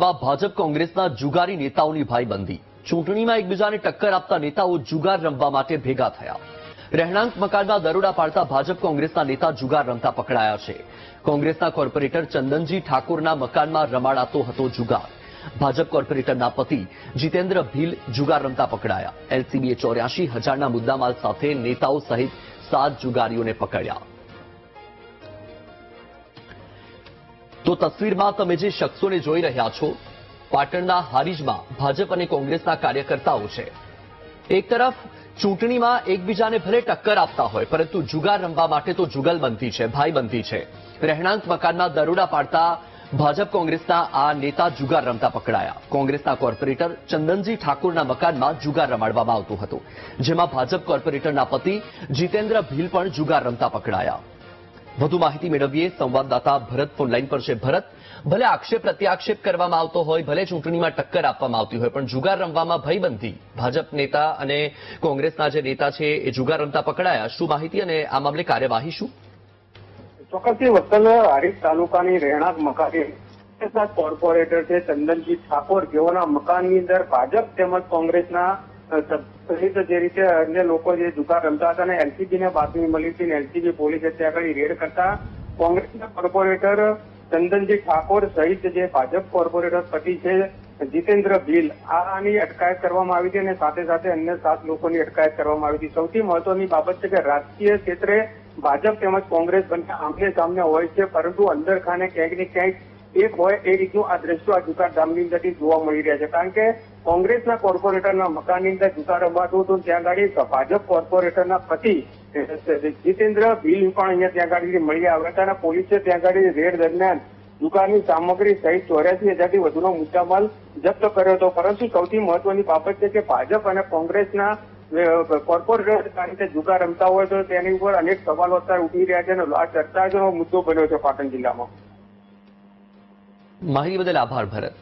હારીજમાં ભાજપ કોંગ્રેસના જુગારી નેતાઓની ભાઈબંધી. ચૂંટણીમાં એકબીજાને ટક્કર આપતા નેતાઓ જુગાર રમવા માટે ભેગા થયા. રહેણાંક મકાનમાં દરોડા પાડતા ભાજપ કોંગ્રેસના નેતા જુગાર રમતા પકડાયા છે. કોંગ્રેસના કોર્પોરેટર ચંદનજી ઠાકોરના મકાનમાં રમાડાતો હતો જુગાર. ભાજપ કોર્પોરેટરના પતિ જીતેન્દ્ર ભીલ જુગાર રમતા પકડાયા. એલસીબીએ 84,000ના મુદ્દામાલ સાથે નેતાઓ સહિત 7 જુગારીઓને પકડ્યા. તો તસવીરમાં તમે જે શખ્સોને જોઈ રહ્યા છો, પાટણના હારીજમાં ભાજપ અને કોંગ્રેસના કાર્યકર્તાઓ છે. એક તરફ ચૂંટણીમાં એકબીજાને ભલે ટક્કર આપતા હોય, પરંતુ જુગાર રમવા માટે તો જુગલબંધી છે, ભાઈબંધી છે. રહેણાંક મકાનમાં દરોડા પાડતા ભાજપ કોંગ્રેસના આ નેતા જુગાર રમતા પકડાયા. કોંગ્રેસના કોર્પોરેટર ચંદનજી ઠાકોરના મકાનમાં જુગાર રમાડવામાં આવતું હતું, જેમાં ભાજપ કોર્પોરેટરના પતિ જીતેન્દ્ર ભીલ પણ જુગાર રમતા પકડાયા. વધુ માહિતી મેળવીએ સંવાદદાતા ભરત ફોનલાઈન પર છે. ભરત, ભલે આક્ષેપ પ્રત્યાક્ષેપ કરવામાં આવતો હોય, ભલે ચૂંટણીમાં ટક્કર આપવામાં આવતી હોય, પણ જુગાર રમવામાં ભયબંધી. ભાજપ નેતા અને કોંગ્રેસના જે નેતા છે એ જુગાર રમતા પકડાયા. શું માહિતી અને આ મામલે કાર્યવાહી શું? ચોક્કસથી વતન હારીજ તાલુકાની રહેણાંક મકાનના કોર્પોરેટર છે ચંદનજી ઠાકોર, જેઓના મકાનની અંદર ભાજપ તેમજ કોંગ્રેસના સહિત જે રીતે અન્ય લોકો જે જુગાર રમતા હતા અને એલસીબીને બાતમી મળી હતી, એલસીબી પોલીસે ત્યાં આગળ રેડ કરતા કોંગ્રેસના કોર્પોરેટર ચંદનજી ઠાકોર સહિત જે ભાજપ કોર્પોરેટર પતિ છે જીતેન્દ્ર ભીલ આની અટકાયત કરવામાં આવી હતી અને સાથે સાથે અન્ય 7 લોકોની અટકાયત કરવામાં આવી હતી. સૌથી મહત્વની બાબત છે કે રાજકીય ક્ષેત્રે ભાજપ તેમજ કોંગ્રેસ બંને આમને સામને હોય છે, પરંતુ અંદર ખાને ક્યાંક ને ક્યાંક એક હોય એ રીતનું આ દ્રશ્યો આ જુગાર ધામની અંદરથી જોવા મળી રહ્યા છે. કારણ કે કોંગ્રેસના કોર્પોરેટરના મકાનની અંદર જુગાર રમાતું હતું, ત્યાં આગળ ભાજપ કોર્પોરેટરના પતિ જીતેન્દ્ર ભીલ પણ અહીંયા ત્યાં આગળ મળી આવ્યા હતા અને પોલીસે ત્યાં આગળ રેડ દરમિયાન જુગારની સામગ્રી સહિત 84,000થી વધુનો મુદ્દામાલ જપ્ત કર્યો હતો. પરંતુ સૌથી મહત્વની બાબત છે કે ભાજપ અને કોંગ્રેસના કોર્પોરેટર આ રીતે જુગાર રમતા હોય તો તેની ઉપર અનેક સવાલો અત્યારે ઉઠી રહ્યા છે અને આ ચર્ચાનો મુદ્દો બન્યો છે પાટણ જિલ્લામાં. માહિતી બદલ આભાર ભરત.